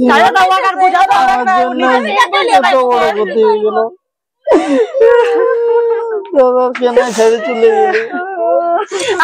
ছাড়ে দাও আর বুঝা দাও না উনি এত বড় ক্ষতি হয়ে গেল দাদা কেন ছেড়ে চলে গেলি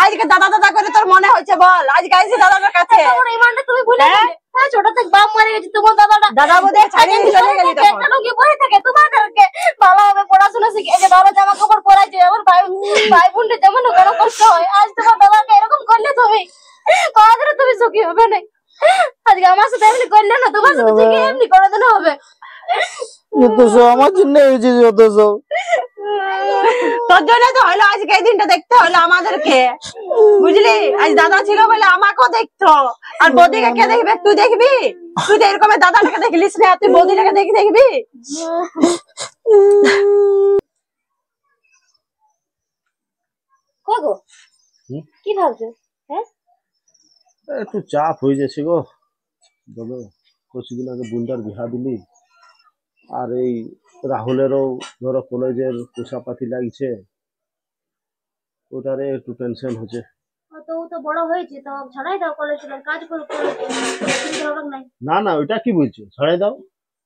আজকে দাদা দাদা করে তোর মনে হচ্ছে বল আজকে আইছি দাদার কাছে তোমার ইমানটা তুমি ভুলে গেলে হ্যাঁ ছোট থেকে বাপ মারা গেছে তোমার দাদাটা দাদা বোধে ছাড়িয়ে চলে গেলি তখন একটা লোকে বসে থাকে তোমাদেরকে ভালোভাবে পড়াশোনা শিখিয়েছে ভালো জামা কাপড় পরাইছে আমার ভাই বোনদের যেমন কেন কষ্ট হয় আজ তোমার দাদাকে এরকম করলে তুমি কোনদিন তুমি সুখী হবে না আজকে আমার সাথে এমনি করলে না তোমার সাথে ঠিক এমনি কোনদিন হবে যত সব আমার জন্য হয়েছে যত সব তোর জন্য তো হলো আজকে এই দিনটা দেখতে হলো আমাদেরকে বুঝলি আজ দাদা ছিল বলে আমাকেও দেখতো আর বৌদিকে কে দেখবে তুই দেখবি তুই তো এরকম দাদাটাকে দেখলিস না তুই বৌদিটাকে দেখবি কই গো কি ভাবছো হ্যাঁ একটু চাপ হয়ে যাচ্ছে গো বলো কিছুদিন আগে বুনটার বিহা দিলি আর এই রাহুলেরও ধরো কলেজের পোষাপাতি লাগছে ওটারে একটু টেনশন হচ্ছে তো ও তো বড় হয়েছে তো ছাড়াই দাও কলেজ কাজ করো না না ওইটা কি বলছো ছাড়াই দাও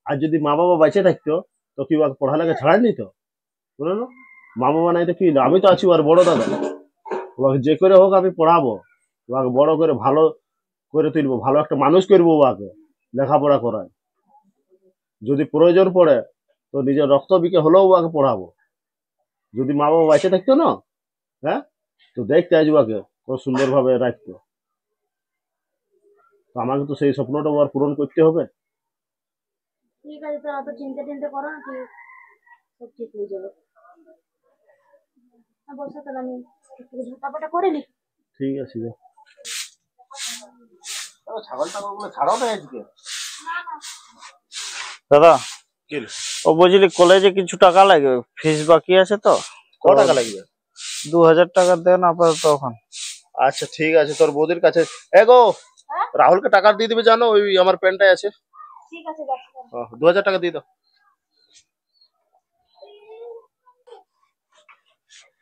আর যদি মা বাবা বেঁচে থাকতো তো কি ওকে পড়ালেখা ছাড়াই নিত বলো না মা বাবা নাই তো কি আমি তো আছি আর বড় দাদা ওকে যে করে হোক আমি পড়াবো ওকে বড় করে ভালো করে তুলবো ভালো একটা মানুষ করবো ওকে লেখাপড়া করায় যদি প্রয়োজন পড়ে তো নিজের রক্ত বিকে হলেও ওকে পড়াবো যদি মা বাবা বেঁচে থাকতো না হ্যাঁ তো দেখতে আজ ওকে কত সুন্দরভাবে রাখতো তো আমাকে তো সেই স্বপ্নটা আর পূরণ করতে হবে ঠিক আছে তো অত চিন্তা টিন্তা করো না ঠিক সব ঠিক হয়ে যাবে বসে তাহলে আমি একটু ঝাঁটাপাটা করে নি ঠিক আছে ছাগলটা ছাড়াও না আজকে দাদা ও বুঝলি কলেজে কিছু টাকা লাগবে ফিস বাকি আছে তো কত টাকা লাগবে 2000 টাকা দেন আপাতত এখন আচ্ছা ঠিক আছে তোর বৌদির কাছে এগো রাহুলকে টাকা দিয়ে দিবে জানো ওই আমার প্যান্টটাই আছে ঠিক আছে 2000 টাকা দিয়ে দাও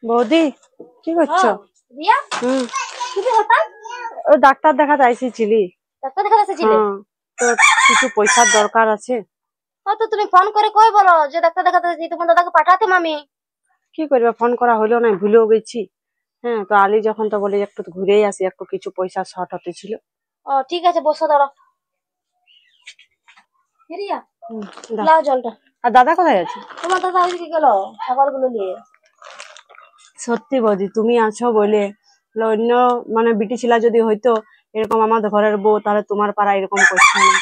বৌদি কি করছো রিয়া কি হঠাৎ ও ডাক্তার দেখাতে আইছিলি ডাক্তার দেখাতে এসেছিলে তো কিছু পয়সার দরকার আছে তো তুমি ফোন করে কই বলো যে ডাক্তার দেখাতে এসেছি তোমার দাদাকে পাঠাতে মামি কি করবে ফোন করা হলো না ভুলেও গেছি হ্যাঁ তো আলী যখন তো বলে একটু ঘুরেই আসি একটু কিছু পয়সা শর্ট হতে ছিল ও ঠিক আছে বসো দাঁড়াও রিয়া লাও জলটা আর দাদা কোথায় আছে তোমার দাদা ওইদিকে গেল ছাগলগুলো নিয়ে সত্যি বৌদি তুমি আছো বলে অন্য মানে বিটি ছিলা যদি হয়তো এরকম আমাদের ঘরের বউ তাহলে তোমার পাড়া এরকম করছে না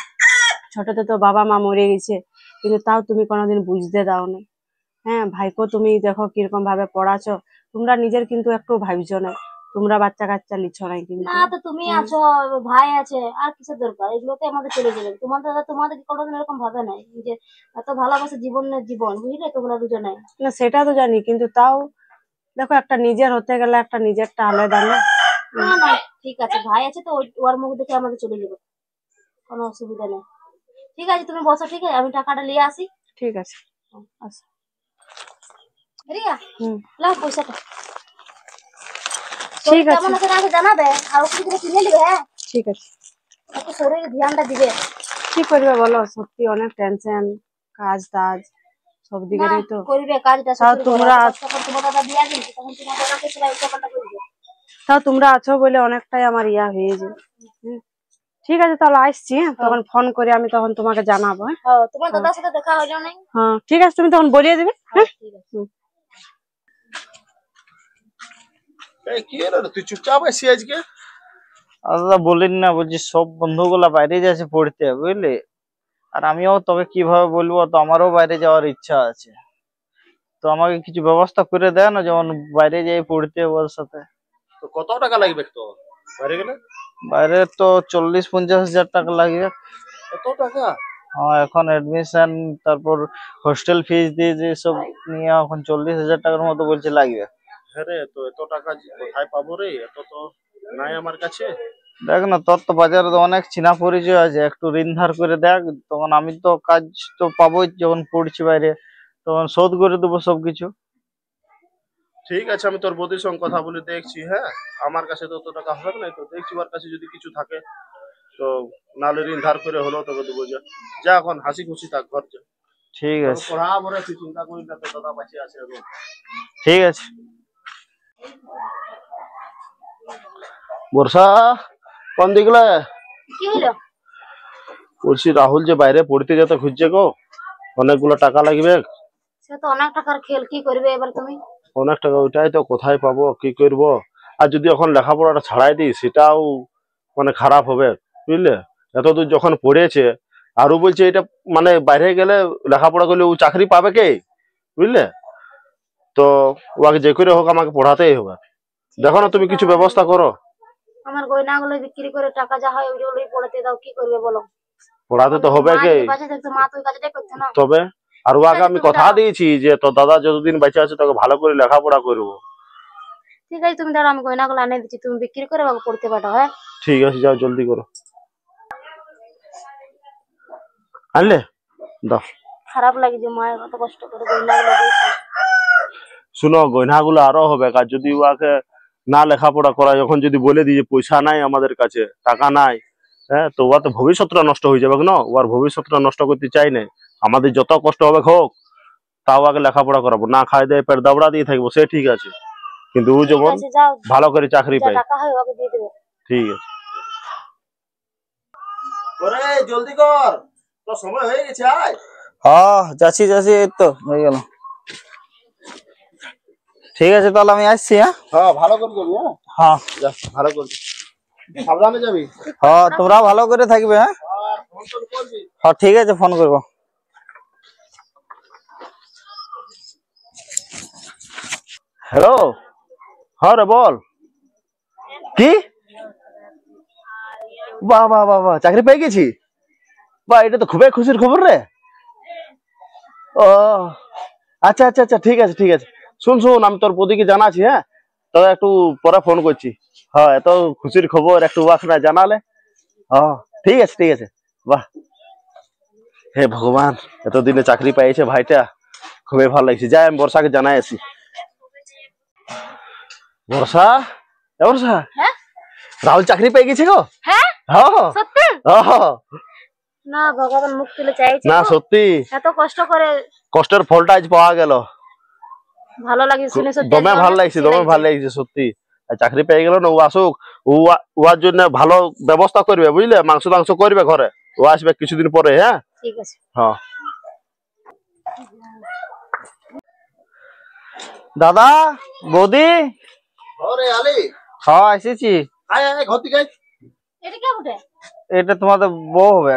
ছোটতে তো বাবা মা মরে গেছে কিন্তু তাও তুমি কোনোদিন বুঝতে দাও না হ্যাঁ ভাইকেও তুমি দেখো কিরকম ভাবে পড়াছো তোমরা নিজের কিন্তু একটু ভাবছো না তোমরা বাচ্চা কাচ্চা লিচ্ছ নাই কিন্তু না তো তুমি আছো ভাই আছে আর কিসের দরকার এগুলোতে আমাদের চলে যাবে তোমার দাদা তোমাদের কোনোদিন এরকম ভাবে নাই যে এত ভালোবাসে জীবনের জীবন বুঝলে তোমরা দুজনে না সেটা তো জানি কিন্তু তাও দেখো একটা নিজের হতে গেলে একটা নিজেরটা আলাদা না না না ঠিক আছে ভাই আছে তো ওর মুখ দেখে আমাদের চলে যাবে কোনো অসুবিধা নেই ঠিক আছে তুমি বসো ঠিক আছে আমি টাকাটা নিয়ে আসি ঠিক আছে আচ্ছা রিয়া লাও পয়সাটা ঠিক আছে কেমন আছে আগে জানাবে আর ওষুধ কিনে নিবে হ্যাঁ ঠিক আছে একটু শরীরে ধ্যানটা দিবে কি করবে বলো সত্যি অনেক টেনশন কাজ টাজ সব দিকেরই তো করবে কাজটা তাও তোমরা তখন তোমার দাদা দিয়া দিয়েছে তখন তোমার দাদাকে সেলাই টাকাটা করবে তাও তোমরা আছো বলে অনেকটাই আমার ইয়া হয়ে যায় ঠিক আছে তাহলে আসছি তখন ফোন করে আমি তখন তোমাকে জানাবো হ্যাঁ তোমার দাদার সাথে দেখা হলো না হ্যাঁ ঠিক আছে তুমি তখন বলিয়ে দেবে হ্যাঁ ঠিক আছে এই কি হলো তুই চুপচাপ আছি আজকে দাদা বলিন না বলছি সব বন্ধুগুলা বাইরে যাচ্ছে পড়তে বুঝলি আর আমিও তোকে কিভাবে বলবো তো আমারও বাইরে যাওয়ার ইচ্ছা আছে তো আমাকে কিছু ব্যবস্থা করে দেয় না যেমন বাইরে যাই পড়তে ওর সাথে তো কত টাকা লাগবে তো বাইরে গেলে বাইরে তো 40-50 হাজার টাকা লাগবে কত টাকা হ্যাঁ এখন এডমিশন তারপর হোস্টেল ফিস দিয়ে যে সব নিয়ে এখন 40,000 টাকার মতো বলছে লাগবে হ্যাঁ রে তো এত টাকা কোথায় পাবো রে এত তো নাই আমার কাছে দেখ না তোর তো বাজারে তো অনেক চিনা পরিচয় আছে একটু ঋণ ধার করে দেখ তখন আমি তো কাজ তো পাবোই যখন পড়ছি বাইরে তখন শোধ করে দেবো সবকিছু ঠিক আছে আমি তোর বৌদির সঙ্গে কথা বলে দেখছি হ্যাঁ আমার কাছে তো অত টাকা হবে না তো দেখছি ওর কাছে যদি কিছু থাকে তো নালে ঋণ ধার করে হলো তোকে দেবো। যা এখন হাসি খুশি থাক, ঘর যা। ঠিক আছে পড়া মরে তুই চিন্তা করিস না, তোর দাদা বাঁচিয়ে আছে এখন। ঠিক আছে। বর্ষা কোন দিকলে? কি হলো? বলছি রাহুল যে বাইরে পড়তে যেতে খুঁজছে গো, অনেকগুলো টাকা লাগবে। সে তো অনেক টাকার খেল, কি করবে এবার তুমি? অনেক টাকা, ওইটাই তো কোথায় পাবো, কি করব। আর যদি এখন লেখাপড়াটা ছাড়াই দিই সেটাও মানে খারাপ হবে, বুঝলে। এতদূর যখন পড়েছে, আরো বলছে এটা মানে বাইরে গেলে লেখাপড়া করলে ও চাকরি পাবে কে, বুঝলে। তো ওকে যে করে হোক আমাকে পড়াতেই হবে। দেখো না তুমি কিছু ব্যবস্থা করো। আমার গয়নাগুলো বিক্রি করে টাকা যা হয় ওইগুলোই পড়াতে দাও, কি করবে বলো? পড়াতে তো হবে কে। বাঁচে থাকতো মা তো ওই কাজটাই করতো না। তবে আর ওকে আমি কথা দিয়েছি যে তোর দাদা যতদিন বেঁচে আছে তোকে ভালো করে লেখাপড়া করবো। ঠিক আছে, তুমি দাঁড়াও, আমি গয়নাগুলো আনে দিচ্ছি, তুমি বিক্রি করে বাবা পড়তে পারো। হ্যাঁ ঠিক আছে, যাও জলদি করো। আনলে দাও। খারাপ লাগে যে মায়ের কত কষ্ট করে গয়নাগুলো দিয়েছে। শুনো, গয়নাগুলো আরো হবে। আর যদি ওকে না লেখাপড়া করা, যখন যদি বলে দিই যে পয়সা নাই আমাদের কাছে, টাকা নাই, হ্যাঁ, তো ওর তো ভবিষ্যৎটা নষ্ট হয়ে যাবে না। ওর ভবিষ্যৎটা নষ্ট করতে চাই না। আমাদের যত কষ্ট হবে হোক, তাও আগে লেখাপড়া করাবো। না খাই দেয় পেট দাবড়া দিয়ে থাকবো, সে ঠিক আছে, কিন্তু ও যেমন ঠিক আছে, যাও, ভালো করে চাকরি যা পায়। টাকা হয় ওকে দিয়ে দেবে। ঠিক আছে। ওরে জলদি কর, তো সময় হয়ে গেছে, আয়। হ্যাঁ যাচ্ছি যাচ্ছি, এই তো হয়ে গেল। ঠিক আছে তাহলে আমি আসছি। হ্যাঁ হ্যাঁ, ভালো করে যাবি। হ্যাঁ হ্যাঁ যা, ভালো করবি, সাবধানে যাবি। হ্যাঁ, তোমরা ভালো করে থাকবে। হ্যাঁ আর ফোন টোন করবি। হ্যাঁ ঠিক আছে, ফোন করবো। হ্যালো, হ্যাঁ রে বল। কি? বাহ বাহ বাহ বাহ, চাকরি পেয়ে গেছি। বাহ, এটা তো খুবই খুশির খবর রে। ও আচ্ছা আচ্ছা আচ্ছা, ঠিক আছে ঠিক আছে। শুন শুন, আমি তোর প্রতিকে জানাচ্ছি। হ্যাঁ, তবে একটু পরে ফোন করছি। হ্যাঁ, এত খুশির খবর একটু ওয়াক না জানালে। হ্যাঁ ঠিক আছে ঠিক আছে। বাহ, হে ভগবান, এতদিনে চাকরি পেয়েছে ভাইটা, খুবই ভালো লাগছে। যাই আমি বর্ষাকে জানাই আসি। বর্ষা, এ বর্ষা, হ্যাঁ রাহুল চাকরি পেয়ে গেছে গো। হ্যাঁ হ্যাঁ সত্যি? হ্যাঁ। না, ভগবান মুখ তুলে চাইছে। না সত্যি, এত কষ্ট করে কষ্টের ফলটা আজ পাওয়া গেল। ভালো লাগে শুনে, সত্যি দমে আজকে ভালো অনেক লাগছে, খুশি দমে ভালো লাগছে সত্যি। আর চাকরি পেয়ে গেল না, ও আসুক, ওর জন্য ভালো ব্যবস্থা করবে, বুঝলে। মাংস টাংস করবে ঘরে, ও আসবে কিছুদিন পরে। হ্যাঁ ঠিক আছে। হ্যাঁ। দাদা, বৌদি, আরে আলি, হ্যাঁ এসেছি। আয় আয় ঘর থেকে আয়। এটা কে বটে? এটা তোমাদের বউ হবে।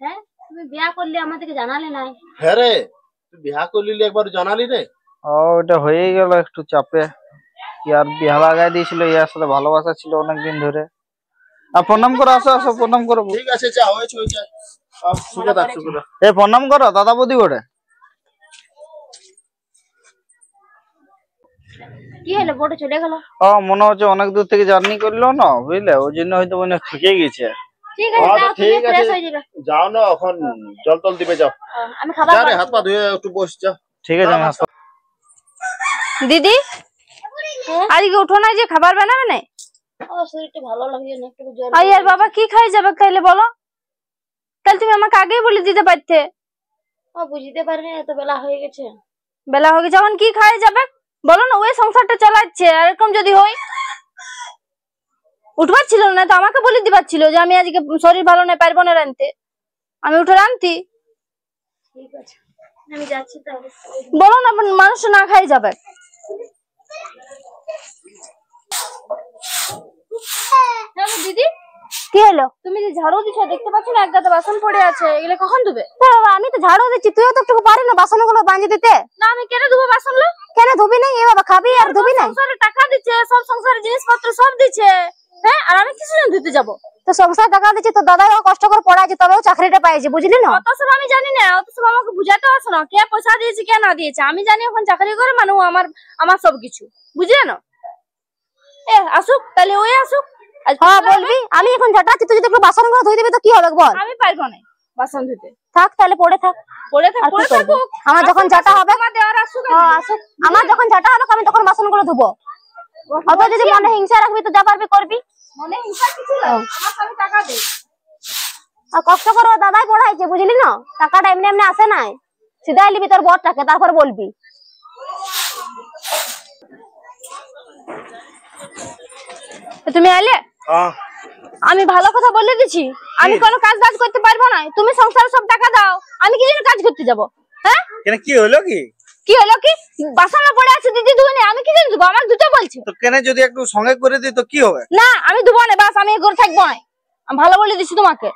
হ্যাঁ, তুমি বিয়া করলে আমাদেরকে জানালে নাই। হ্যাঁ রে, তুই বিয়া করলি একবার জানালি রে। ও ওটা হয়ে গেল একটু চাপে। ইয়ার বিহা লাগাই দিয়েছিল, ইয়ার সাথে ভালোবাসা ছিল অনেকদিন ধরে। আর প্রণাম করো, আসো আসো, প্রণাম করো। ঠিক আছে, যা হয়েছে হয়েছে। সুখে থাক, সুখে থাক। এই প্রণাম করো দাদা বৌদি করে। কি হলো, বটে চলে গেল? ও মনে হচ্ছে অনেক দূর থেকে জার্নি করলো না, বুঝলে, ওই জন্য হয়তো মনে হয় থকে গেছে। ঠিক আছে, হ্যাঁ, তো যাও, তুমি ঠিক আছে। ফ্রেশ হয়ে যাবে। যাও না, এখন জল টল দিবে, যাও। আমি খাবার যা রে, বানাচ্ছি। হাত পা ধুয়ে একটু বস, যা। ঠিক আছে আমি আসবো। দিদি আজকে উঠো না, যে খাবার বানাবে না? আমার শরীরটা ভালো লাগছে না, একটু জ্বর। আর ইয়ার বাবা কি খাই যাবে তাইলে বলো? তাহলে তুমি আমাকে আগেই বলে দিতে পারতে। বুঝতে পারিনি, এত বেলা হয়ে গেছে। বেলা হয়ে গেছে, এখন কি খাই যাবে বলো না? ওই সংসারটা চালাচ্ছে, আর এরকম যদি হয় উঠবার ছিল না তো আমাকে বলে দিবার ছিল যে আমি আজকে শরীর ভালো নয়, পারবো না রানতে, আমি উঠে রানতি। ঠিক আছে, আমি যাচ্ছি তাহলে। বলো না, মানুষ না খাই যাবে। হ্যালো দিদি, কি হলো? তুমি যে ঝাড়ু দিচ্ছ দেখতে পাচ্ছ না, এক গাদা বাসন পড়ে আছে, এগুলো কখন ধুবে? বাবা, আমি তো ঝাড়ু দিচ্ছি, তুইও তো একটু পারি না বাসনগুলো বাঁধে দিতে। না, আমি কেন ধুবো বাসনগুলো? কেন ধুবি নাই? এ বাবা, খাবি আর ধুবি নাই? সংসারে টাকা দিচ্ছে, সব সংসারের জিনিসপত্র সব দিচ্ছে, হ্যাঁ, আর আমি কিছু জন ধুতে যাবো? তো সংসার টাকা দিচ্ছি, তো দাদাও কষ্ট করে পড়াইছে, তবেও চাকরিটা পাইছে, বুঝলি না? অত সব আমি জানি না, অত সব আমাকে বুঝাতে আসো না, কে পয়সা দিয়েছে কে না দিয়েছে। আমি জানি এখন চাকরি করে মানুষ আমার আমার সবকিছু, বুঝলে না? আসুক তাহলে, ওই আসুক। হ্যাঁ বলবি, আমি এখন ঝাঁটাচ্ছি, তুই যদি একটু বাসনগুলো ধুই দিবি তো কি হবে বল? আমি পারবো না বাসন ধুতে। থাক তাহলে, পড়ে থাক। পড়ে থাক, আর কি পড়ে করবি? থাকুক। আমার যখন ঝাঁটা হবে, আমার দেওয়ার আসুক। আসুক। আমার যখন ঝাঁটা হবে আমি তখন বাসনগুলো ধুবো। অত যদি মনে হিংসা রাখবি তো যা পারবি করবি। মনে হিংসা কিছু না, আমার স্বামী টাকা দেয়। আর কষ্ট করে ওর দাদাই পড়াইছে, বুঝলি না? টাকাটা এমনি এমনি আসে নাই, সিধাই নিবি তোর বরটাকে, তারপর বলবি। তুমি এলে, আমি ভালো কথা বলে দিছি, আমি কোনো কাজ বাজ করতে পারবো না, তুমি সংসারে সব টাকা দাও, আমি কি জন্য কাজ করতে যাব? হ্যাঁ কেন কি হলো কি? কি হলো কি? বাসনা পড়ে আছে দিদি ধুয়ে নে, আমি কি জন্য দেবো? আমার দুটো বলছে। তো কেন যদি একটু সঙ্গে করে দিই তো কি হবে? না আমি দেবো না, বাস আমি ঘরে থাকবো না, আমি ভালো বলে দিছি তোমাকে,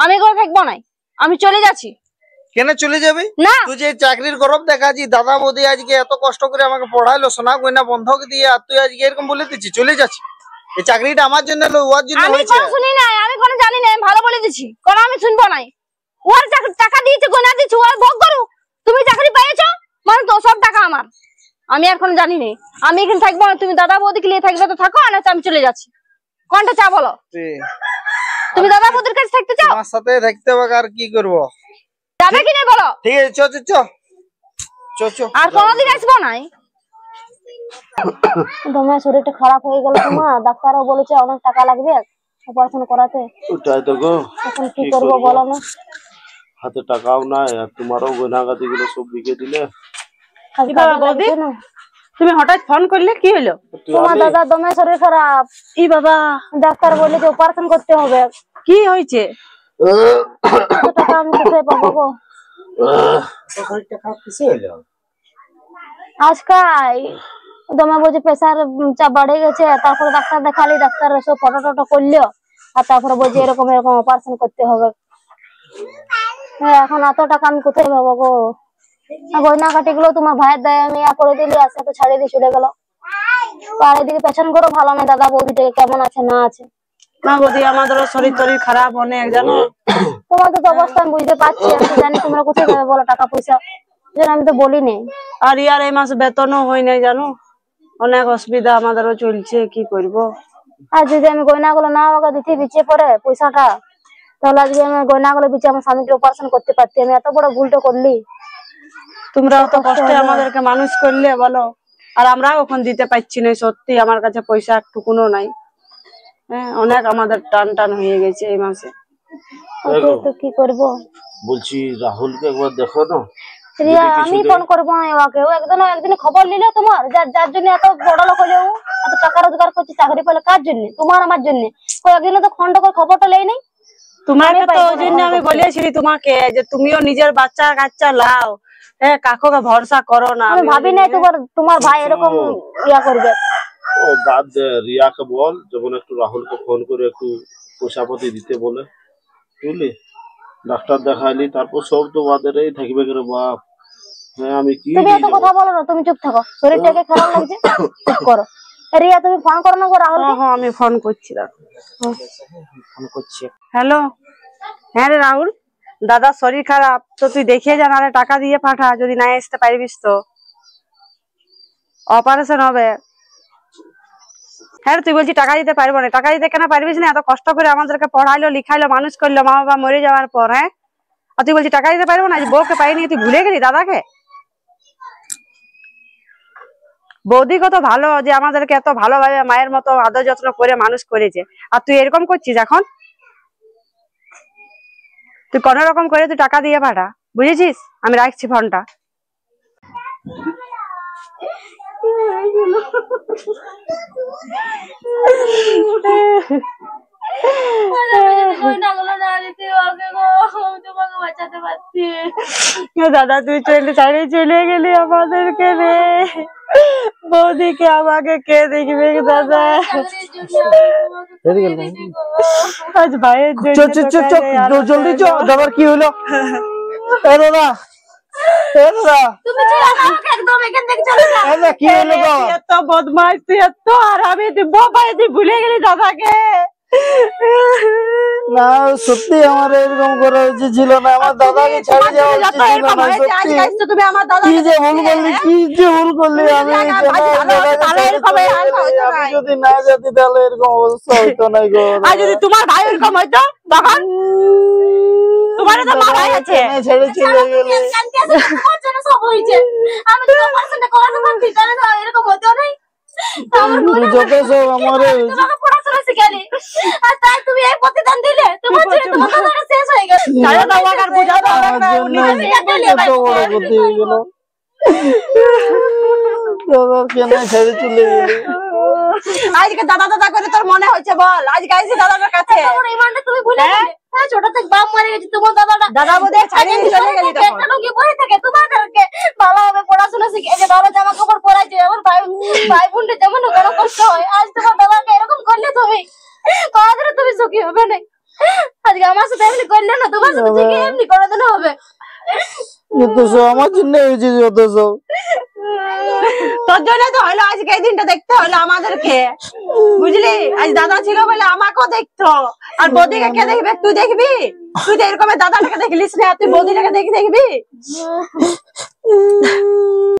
আমি ঘরে থাকবো না, আমি চলে যাচ্ছি। কেন চলে যাবে? না তুই যে চাকরির গরব দেখাচ্ছি, দাদা বৌদি আজকে এত কষ্ট করে আমাকে পড়াইলো, সোনা গয়না বন্ধক দিয়ে, আর তুই আজকে এরকম বলে দিচ্ছি চলে যাচ্ছি? এই চাকরিটা আমার জন্য হলো, ওর জন্য আমি হয়েছে। কোনো শুনি নাই, আমি কোনো জানি না, আমি ভালো বলে দিছি, কোনো আমি শুনবো নাই। ওর টাকা দিয়েছে, গোনা দিয়েছে, ওর ভোগ করু। তুমি চাকরি পেয়েছো মানে তো সব টাকা আমার, আমি আর কোনো জানি না, আমি এখানে থাকবো না। তুমি দাদা বৌদিকে নিয়ে থাকবে তো থাকো, না আমি চলে যাচ্ছি। কোনটা চা বলো? তুমি দাদা বৌদির কাছে থাকতে চাও? আমার সাথে থাকতে হবে, আর কি করবো? যাবে কি না বলো? ঠিক আছে, চ চ চ চ চ। আর কোনোদিন আসবো নাই। তোমার শরীরটা খারাপ হয়ে গেল, তোমার ডাক্তারও বলেছে অনেক টাকা লাগবে অপারেশন করাতে। ওটাই তো গো, এখন কি করবো বলো না? হাতে টাকাও নাই, আর তোমারও গয়নাগাটি গুলো সব বিকে দিলে। আজ কাজে লাগছে না। তুমি হঠাৎ ফোন করলে, কি হলো? তোমার দাদা দমে শরীর খারাপ, ই বাবা, ডাক্তার বলে যে অপারেশন করতে হবে। কি হয়েছে? কত টাকা আমি কোথায় পাবো গো? আজকাল দমে বলছে প্রেসার চাপ বেড়ে গেছে, তারপরে ডাক্তার দেখালি, ডাক্তার সব ফটো টটো করলো, আর তারপরে বলছে এরকম এরকম অপারেশন করতে হবে। এখন এত টাকা আমি কোথায় পাবো গো? গয়না কাটি গুলো তোমার ভাইয়ের দায় আমি করে দিলি, আসে তো ছাড়িয়ে দিয়ে চলে গেল। আর এদিকে পেছন করে ভালো না, দাদা বৌদিটাকে কেমন আছে না আছে। না বৌদি, আমাদেরও শরীর টরীর খারাপ অনেক, জানো। তোমাদের তো অবস্থা আমি বুঝতে পারছি, আমি তো জানি তোমরা কোথায় যাবে বলো টাকা পয়সা, আমি তো বলি নেই। আর ইয়ার এই মাসে বেতনও হয় নাই, জানো, অনেক অসুবিধা আমাদেরও চলছে, কি করব। আর যদি আমি গয়না গুলো না ওকে দিতে বিচে পড়ে পয়সাটা, তাহলে আজকে আমি গয়না গুলো বিচে আমার স্বামীকে অপারেশন করতে পারতি। আমি এত বড় ভুলটা করলি। তোমরা অত কষ্টে আমাদেরকে মানুষ করলে বলো, আর আমরাও এখন দিতে পারছি না। সত্যি আমার কাছে পয়সা একটুকুনো নাই। হ্যাঁ, অনেক আমাদের টান টান হয়ে গেছে এই মাসে। তো কি করবো? বলছি রাহুলকে একবার দেখো না। রিয়া, আমি ফোন করবো না ওকে, ও একদিন খবর নিলে তোমার, যার জন্য এত বড় লোক হলেও এত টাকা রোজগার করছে, চাকরি পেলে কার জন্য? তোমার আমার জন্য। একদিনও তো খন্ড করে খবরটা লেই নাই। তোমাকে তো ওই জন্য আমি বলেছিলি তোমাকে যে তুমিও নিজের বাচ্চা কাচ্চা লাও, হ্যাঁ, কাকুকে ভরসা করো না। আমি ভাবি নাই তোমার ভাই এরকম ইয়া করবে। ও বাদ দে, রিয়াকে বল যখন একটু রাহুলকে ফোন করে একটু পয়সাপাতি দিতে বলে, বুঝলি? ডাক্তার দেখাইলি, তারপর সব তো বাদেরই থাকবে রে বাপ। হ্যাঁ, আমি কি তুমি এত কথা বলো না, তুমি চুপ থাকো, শরীরটাকে খারাপ লাগছে, চুপ করো। রিয়া তুমি ফোন করো না গো রাহুলকে। হ্যাঁ, আমি ফোন করছি, ফোন করছি। হ্যালো, হ্যাঁ রে রাহুল, দাদা শরীর খারাপ, তো তুই দেখিয়ে যা, নাহলে টাকা দিয়ে পাঠা, যদি না আসতে পারবিস তো। অপারেশন হবে। হ্যাঁ, তুই বলছি টাকা দিতে পারবো না। টাকা দিতে কেন পারবিস না? এত কষ্ট করে আমাদেরকে পড়াইলো, লিখাইলো, মানুষ করলো, মা বাবা মরে যাওয়ার পর। হ্যাঁ, আর তুই বলছি টাকা দিতে পারবো না? বউকে পাইনি, তুই ভুলে গেলি দাদাকে? বৌদি কত ভালো, যে আমাদেরকে এত ভালোভাবে মায়ের মতো আদর যত্ন করে মানুষ করেছে, আর তুই এরকম করছিস এখন? তুই কোন রকম করে তুই টাকা দিয়ে পাঠা, বুঝেছিস? আমি রাখছি ফোনটা। দাদা তুই চলে গেলি আমাদেরকে রে, বৌদিকে আমাকে কে দেখবে দাদা? আজ ভাইয়ের জলদি চ, দাদার কি হলো? দাদা তুমি চলে যাও, একদম এখান থেকে চলে যাও। কি হলো? এত বদমাইশ তুই, এত আরামি তুই, বাবা তুই ভুলে গেলি দাদাকে। না সত্যি আমার এরকম করা উচিত ছিল না, আমার দাদাকে ছেড়ে যাওয়া উচিত ছিল না। সত্যি তুমি আমার দাদা কি যে ভুল করলি, কি যে ভুল করলি। আমি যদি না যেতি তাহলে এরকম অবস্থা হইতো না গো। আর যদি তোমার ভাই এরকম হইতো তখন? তোমার তো মা ভাই আছে, ছেড়ে চলে গেলে। তোমার জন্য সব হয়েছে, আমি তো অপারেশনটা করাতে পারছি, তাহলে তো এরকম হতো না। যত সব আমারে তোমাকে পড়াশোনা শিখালি আর তাই তুমি এই প্রতিদান দিলে তোমার ছেলে তোমার দাদাটা শেষ হয়ে গেল। ছাড়ো দাও ওকে আর বুঝাও দাও আমার জন্য এত বড় ক্ষতি হয়ে গেল। দাদা কেন ছেড়ে চলে গেলি? আজকে দাদা দাদা করে তোর মনে হচ্ছে বল? আজকে আইছি দাদাটার কাছে। তোমার ইমানটা তুমি ভুলে গেলে। হ্যাঁ ছোট থেকে বাপ মারা গেছে তোমার দাদাটা। দাদা বোধে ছাড়িয়ে চলে গেলি তখন। একটা লোকে বসে থাকে তোমাদেরকে ভালোভাবে পড়াশোনা শিখিয়ে ভালো জামা কাপড় পরাইছে। আমার ভাই বোনদের যেমন কেন কষ্ট হয় আজ তোমার দাদাকে এরকম করলে তুমি কোনদিন তুমি সুখী হবে না। আজকে আমার সাথে এমনি করলে না তোমার সাথে ঠিক এমনি করে দিলে হবে। যত সব আমার জন্য হয়েছে, যত সব তোর জন্য তো হলো আজকে এই দিনটা দেখতে হলো আমাদেরকে, বুঝলি? আজ দাদা ছিল বলে আমাকেও দেখতো। আর বৌদিকে কে দেখবে? তুই দেখবি? তুই তো এরকম দাদাটাকে দেখলিস না, তুই বৌদিটাকে দেখবি?